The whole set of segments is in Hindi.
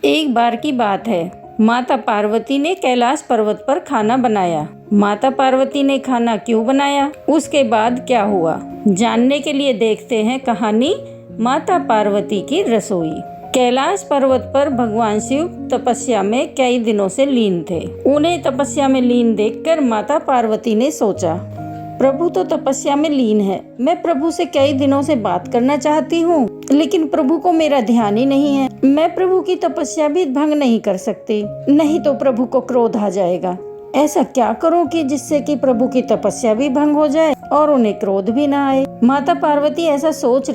एक बार की बात है, माता पार्वती ने कैलाश पर्वत पर खाना बनाया। माता पार्वती ने खाना क्यों बनाया, उसके बाद क्या हुआ, जानने के लिए देखते हैं कहानी माता पार्वती की रसोई। कैलाश पर्वत पर भगवान शिव तपस्या में कई दिनों से लीन थे। उन्हें तपस्या में लीन देखकर माता पार्वती ने सोचा, प्रभु तो तपस्या में लीन है, मैं प्रभु से कई दिनों से बात करना चाहती हूँ, लेकिन प्रभु को मेरा ध्यान ही नहीं है। मैं प्रभु की तपस्या भी भंग नहीं कर सकती, नहीं तो प्रभु को क्रोध आ जाएगा। ऐसा क्या करूँ कि जिससे कि प्रभु की तपस्या भी भंग हो जाए और उन्हें क्रोध भी ना आए। माता पार्वती ऐसा सोच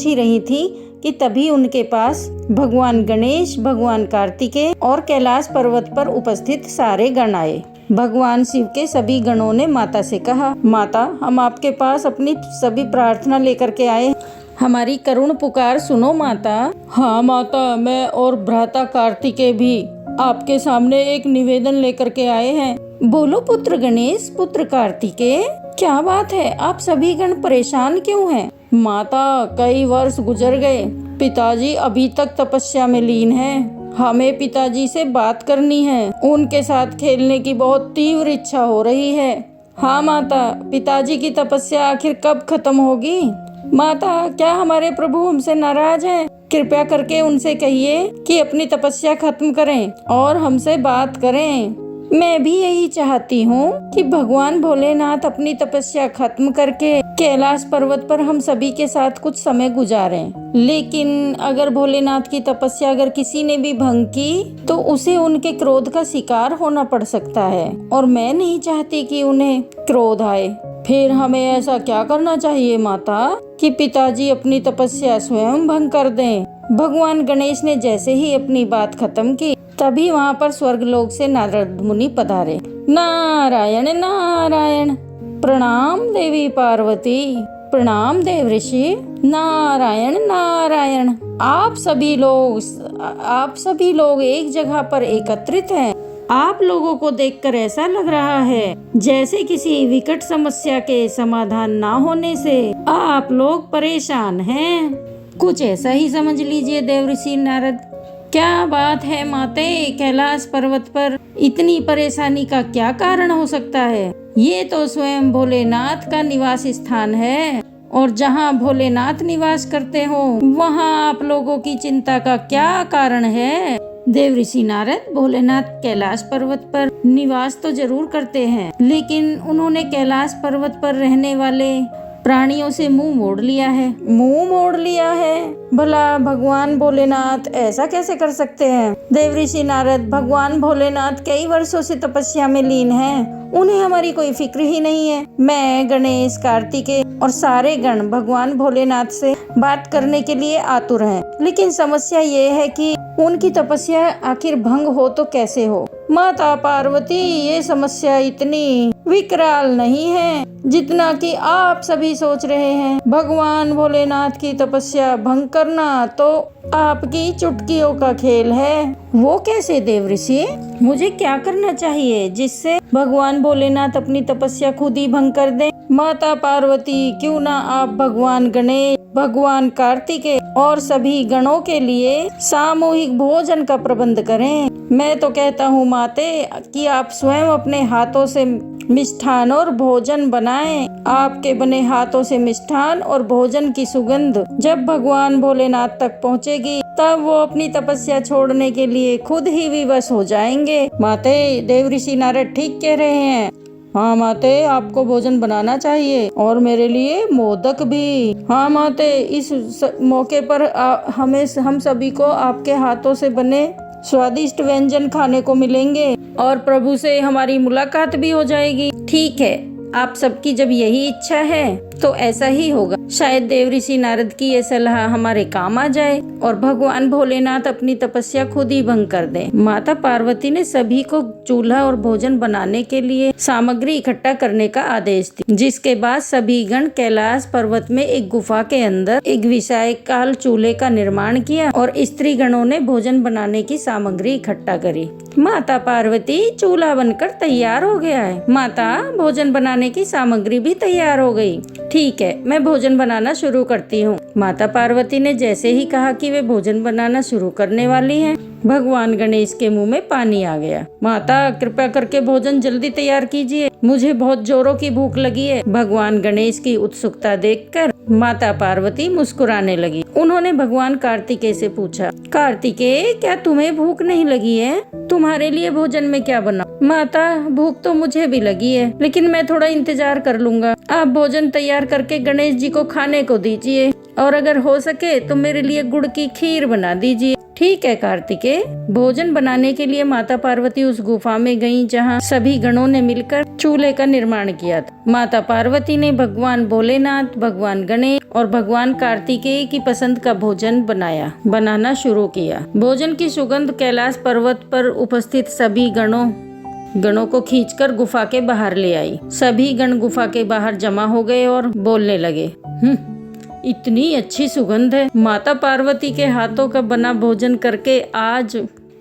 ही रही थी कि तभी उनके पास भगवान गणेश, भगवान कार्तिकेय और कैलाश पर्वत पर उपस्थित सारे गण आए। भगवान शिव के सभी गणों ने माता से कहा, माता, हम आपके पास अपनी सभी प्रार्थना लेकर के आए, हमारी करुण पुकार सुनो माता। हाँ माता, मैं और भ्राता कार्तिकेय भी आपके सामने एक निवेदन लेकर के आए हैं। बोलो पुत्र गणेश, पुत्र कार्तिकेय, क्या बात है, आप सभी गण परेशान क्यों हैं? माता, कई वर्ष गुजर गए, पिताजी अभी तक तपस्या में लीन हैं। हमें पिताजी से बात करनी है, उनके साथ खेलने की बहुत तीव्र इच्छा हो रही है। हाँ माता, पिताजी की तपस्या आखिर कब खत्म होगी? माता, क्या हमारे प्रभु हमसे नाराज हैं? कृपया करके उनसे कहिए कि अपनी तपस्या खत्म करें और हमसे बात करें। मैं भी यही चाहती हूँ कि भगवान भोलेनाथ अपनी तपस्या खत्म करके कैलाश पर्वत पर हम सभी के साथ कुछ समय गुजारें। लेकिन अगर भोलेनाथ की तपस्या अगर किसी ने भी भंग की तो उसे उनके क्रोध का शिकार होना पड़ सकता है, और मैं नहीं चाहती कि उन्हें क्रोध आए। फिर हमें ऐसा क्या करना चाहिए माता कि पिताजी अपनी तपस्या स्वयं भंग कर दें? भगवान गणेश ने जैसे ही अपनी बात खत्म की, तभी वहाँ पर स्वर्गलोक से नारद मुनि पधारे। नारायण नारायण, प्रणाम देवी पार्वती, प्रणाम देव ऋषि, नारायण नारायण। आप सभी लोग एक जगह पर एकत्रित हैं। आप लोगों को देखकर ऐसा लग रहा है जैसे किसी विकट समस्या के समाधान ना होने से आप लोग परेशान हैं। कुछ ऐसा ही समझ लीजिए देव ऋषि नारद। क्या बात है माते, कैलाश पर्वत पर इतनी परेशानी का क्या कारण हो सकता है? ये तो स्वयं भोलेनाथ का निवास स्थान है, और जहाँ भोलेनाथ निवास करते हो वहाँ आप लोगों की चिंता का क्या कारण है? देव ऋषि नारद, भोलेनाथ कैलाश पर्वत पर निवास तो जरूर करते हैं, लेकिन उन्होंने कैलाश पर्वत पर रहने वाले प्राणियों से मुंह मोड़ लिया है। भला भगवान भोलेनाथ ऐसा कैसे कर सकते हैं? देव ऋषि नारद, भगवान भोलेनाथ कई वर्षों से तपस्या में लीन हैं, उन्हें हमारी कोई फिक्र ही नहीं है। मैं, गणेश, कार्तिकेय और सारे गण भगवान भोलेनाथ से बात करने के लिए आतुर हैं, लेकिन समस्या ये है कि उनकी तपस्या आखिर भंग हो तो कैसे हो? माता पार्वती, ये समस्या इतनी विकराल नहीं है जितना कि आप सभी सोच रहे हैं। भगवान भोलेनाथ की तपस्या भंग करना तो आपकी चुटकियों का खेल है। वो कैसे देव ऋषि? मुझे क्या करना चाहिए जिससे भगवान भोलेनाथ अपनी तपस्या खुद ही भंग कर दें? माता पार्वती, क्यों ना आप भगवान गणेश, भगवान कार्तिकेय और सभी गणों के लिए सामूहिक भोजन का प्रबंध करें। मैं तो कहता हूँ माते कि आप स्वयं अपने हाथों से मिष्ठान और भोजन बनाएं। आपके बने हाथों से मिष्ठान और भोजन की सुगंध जब भगवान भोलेनाथ तक पहुँचेगी, तब वो अपनी तपस्या छोड़ने के लिए खुद ही विवश हो जाएंगे। माते, देव ऋषि नारद ठीक कह रहे हैं। हाँ माते, आपको भोजन बनाना चाहिए, और मेरे लिए मोदक भी। हाँ माते, इस मौके पर हम सभी को आपके हाथों से बने स्वादिष्ट व्यंजन खाने को मिलेंगे, और प्रभु से हमारी मुलाकात भी हो जाएगी। ठीक है, आप सबकी जब यही इच्छा है तो ऐसा ही होगा। शायद देव ऋषि नारद की ये सलाह हमारे काम आ जाए और भगवान भोलेनाथ अपनी तपस्या खुद ही भंग कर दें। माता पार्वती ने सभी को चूल्हा और भोजन बनाने के लिए सामग्री इकट्ठा करने का आदेश दिया, जिसके बाद सभी गण कैलाश पर्वत में एक गुफा के अंदर एक विशालकाय चूल्हे का निर्माण किया और स्त्री गणों ने भोजन बनाने की सामग्री इकट्ठा करी। माता पार्वती, चूल्हा बनकर तैयार हो गया है। माता, भोजन बनाने की सामग्री भी तैयार हो गई। ठीक है, मैं भोजन बनाना शुरू करती हूँ। माता पार्वती ने जैसे ही कहा कि वे भोजन बनाना शुरू करने वाली हैं, भगवान गणेश के मुंह में पानी आ गया। माता कृपया करके भोजन जल्दी तैयार कीजिए, मुझे बहुत जोरों की भूख लगी है। भगवान गणेश की उत्सुकता देखकर माता पार्वती मुस्कुराने लगी। उन्होंने भगवान कार्तिकेय से पूछा, कार्तिकेय, क्या तुम्हें भूख नहीं लगी है? तुम्हारे लिए भोजन में क्या बना? माता, भूख तो मुझे भी लगी है, लेकिन मैं थोड़ा इंतजार कर लूंगा। आप भोजन तैयार करके गणेश जी को खाने को दीजिए, और अगर हो सके तो मेरे लिए गुड़ की खीर बना दीजिए। ठीक है कार्तिकेय। भोजन बनाने के लिए माता पार्वती उस गुफा में गईं, जहां सभी गणों ने मिलकर चूल्हे का निर्माण किया था। माता पार्वती ने भगवान भोलेनाथ, भगवान गणेश और भगवान कार्तिकेय की पसंद का भोजन बनाना शुरू किया। भोजन की सुगंध कैलाश पर्वत पर उपस्थित सभी गणों को खींचकर गुफा के बाहर ले आई। सभी गण गुफा के बाहर जमा हो गए और बोलने लगे, इतनी अच्छी सुगंध है। माता पार्वती के हाथों का बना भोजन करके आज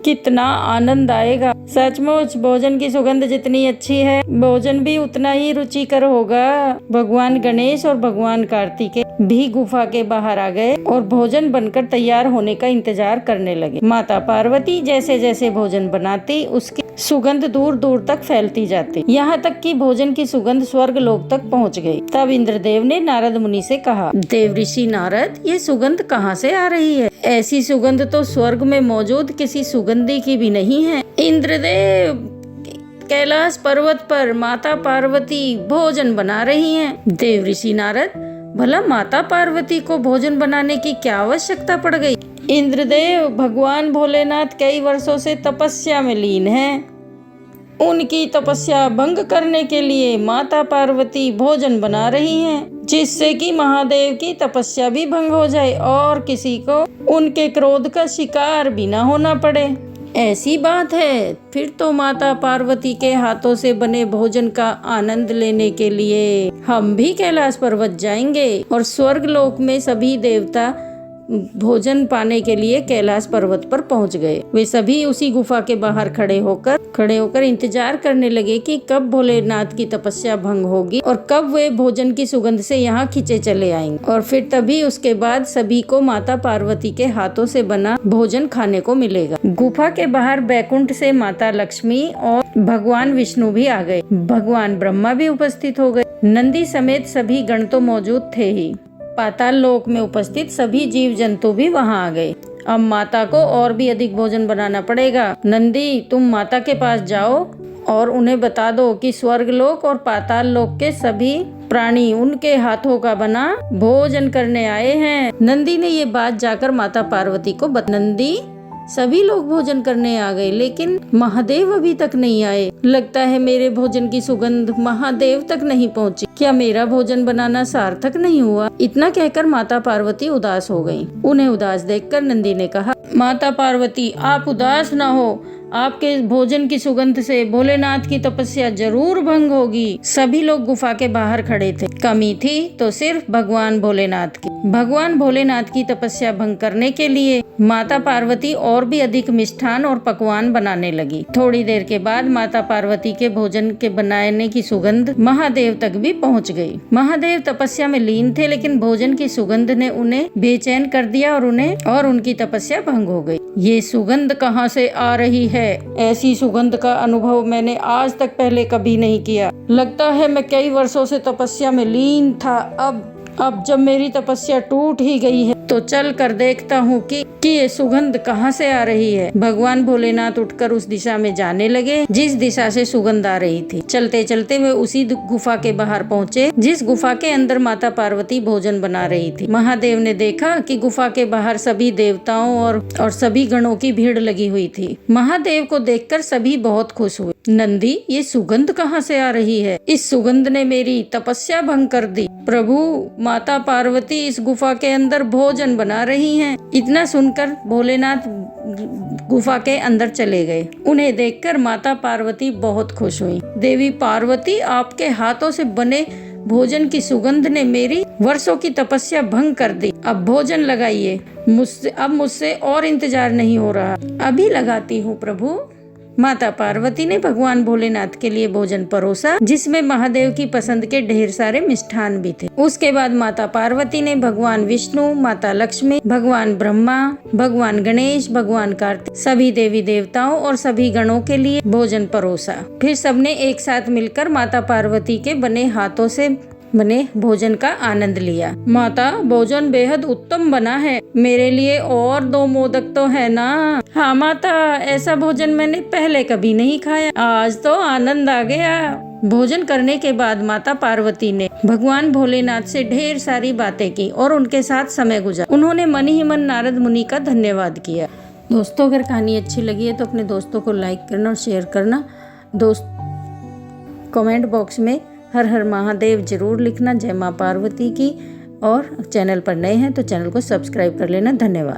कितना आनंद आएगा। सचमुच भोजन की सुगंध जितनी अच्छी है, भोजन भी उतना ही रुचिकर होगा। भगवान गणेश और भगवान कार्तिकेय भी गुफा के बाहर आ गए और भोजन बनकर तैयार होने का इंतजार करने लगे। माता पार्वती जैसे जैसे भोजन बनाती, उसकी सुगंध दूर दूर तक फैलती जाती, यहाँ तक कि भोजन की सुगंध स्वर्ग लोक तक पहुँच गई। तब इंद्रदेव ने नारद मुनि से कहा, देव ऋषि नारद, ये सुगंध कहाँ से आ रही है? ऐसी सुगंध तो स्वर्ग में मौजूद किसी सुगंधी की भी नहीं है। इंद्रदेव, कैलाश पर्वत पर माता पार्वती भोजन बना रही हैं। देव ऋषि नारद, भला माता पार्वती को भोजन बनाने की क्या आवश्यकता पड़ गई? इंद्रदेव, भगवान भोलेनाथ कई वर्षों से तपस्या में लीन हैं। उनकी तपस्या भंग करने के लिए माता पार्वती भोजन बना रही हैं, जिससे कि महादेव की तपस्या भी भंग हो जाए और किसी को उनके क्रोध का शिकार भी न होना पड़े। ऐसी बात है, फिर तो माता पार्वती के हाथों से बने भोजन का आनंद लेने के लिए हम भी कैलाश पर्वत जाएंगे। और स्वर्ग लोक में सभी देवता भोजन पाने के लिए कैलाश पर्वत पर पहुंच गए। वे सभी उसी गुफा के बाहर खड़े होकर इंतजार करने लगे कि कब भोलेनाथ की तपस्या भंग होगी और कब वे भोजन की सुगंध से यहाँ खींचे चले आएंगे, और फिर तभी उसके बाद सभी को माता पार्वती के हाथों से बना भोजन खाने को मिलेगा। गुफा के बाहर बैकुंठ से माता लक्ष्मी और भगवान विष्णु भी आ गए। भगवान ब्रह्मा भी उपस्थित हो गए। नंदी समेत सभी गण तो मौजूद थे ही, पाताल लोक में उपस्थित सभी जीव जंतु भी वहां आ गए। अब माता को और भी अधिक भोजन बनाना पड़ेगा। नंदी, तुम माता के पास जाओ और उन्हें बता दो कि स्वर्ग लोक और पाताल लोक के सभी प्राणी उनके हाथों का बना भोजन करने आए हैं। नंदी ने ये बात जाकर माता पार्वती को नंदी, सभी लोग भोजन करने आ गए, लेकिन महादेव अभी तक नहीं आए। लगता है मेरे भोजन की सुगंध महादेव तक नहीं पहुंची। क्या मेरा भोजन बनाना सार्थक नहीं हुआ? इतना कहकर माता पार्वती उदास हो गईं। उन्हें उदास देखकर नंदी ने कहा, माता पार्वती, आप उदास न हो। आपके भोजन की सुगंध से भोलेनाथ की तपस्या जरूर भंग होगी। सभी लोग गुफा के बाहर खड़े थे। कमी थी तो सिर्फ भगवान भोलेनाथ की। भगवान भोलेनाथ की तपस्या भंग करने के लिए माता पार्वती और भी अधिक मिष्ठान और पकवान बनाने लगी। थोड़ी देर के बाद माता पार्वती के भोजन के बनाने की सुगंध महादेव तक भी पहुंच गई। महादेव तपस्या में लीन थे, लेकिन भोजन की सुगंध ने उन्हें बेचैन कर दिया और उनकी तपस्या भंग हो गई। ये सुगंध कहाँ से आ रही है? ऐसी सुगंध का अनुभव मैंने आज तक पहले कभी नहीं किया। लगता है मैं कई वर्षों से तपस्या में लीन था। अब जब मेरी तपस्या टूट ही गई है तो चल कर देखता हूँ कि ये सुगंध कहाँ से आ रही है। भगवान भोलेनाथ उठकर उस दिशा में जाने लगे जिस दिशा से सुगंध आ रही थी। चलते चलते वे उसी गुफा के बाहर पहुँचे जिस गुफा के अंदर माता पार्वती भोजन बना रही थी। महादेव ने देखा कि गुफा के बाहर सभी देवताओं और सभी गणों की भीड़ लगी हुई थी। महादेव को देखकर सभी बहुत खुश हुए। नंदी, ये सुगंध कहाँ से आ रही है? इस सुगंध ने मेरी तपस्या भंग कर दी। प्रभु, माता पार्वती इस गुफा के अंदर भोजन बना रही हैं। इतना सुनकर भोलेनाथ गुफा के अंदर चले गए। उन्हें देखकर माता पार्वती बहुत खुश हुई। देवी पार्वती, आपके हाथों से बने भोजन की सुगंध ने मेरी वर्षों की तपस्या भंग कर दी। अब भोजन लगाइए। मुझसे और इंतजार नहीं हो रहा। अभी लगाती हूँ प्रभु। माता पार्वती ने भगवान भोलेनाथ के लिए भोजन परोसा, जिसमें महादेव की पसंद के ढेर सारे मिष्ठान भी थे। उसके बाद माता पार्वती ने भगवान विष्णु, माता लक्ष्मी, भगवान ब्रह्मा, भगवान गणेश, भगवान कार्तिक, सभी देवी देवताओं और सभी गणों के लिए भोजन परोसा। फिर सबने एक साथ मिलकर माता पार्वती के बने हाथों से बने भोजन का आनंद लिया। माता, भोजन बेहद उत्तम बना है, मेरे लिए और 2 मोदक तो है ना? हाँ माता, ऐसा भोजन मैंने पहले कभी नहीं खाया, आज तो आनंद आ गया। भोजन करने के बाद माता पार्वती ने भगवान भोलेनाथ से ढेर सारी बातें की और उनके साथ समय गुजारा। उन्होंने मन ही मन नारद मुनि का धन्यवाद किया। दोस्तों, अगर कहानी अच्छी लगी है तो अपने दोस्तों को लाइक करना और शेयर करना। कमेंट बॉक्स में हर हर महादेव जरूर लिखना, जय माँ पार्वती की। और चैनल पर नए हैं तो चैनल को सब्सक्राइब कर लेना। धन्यवाद।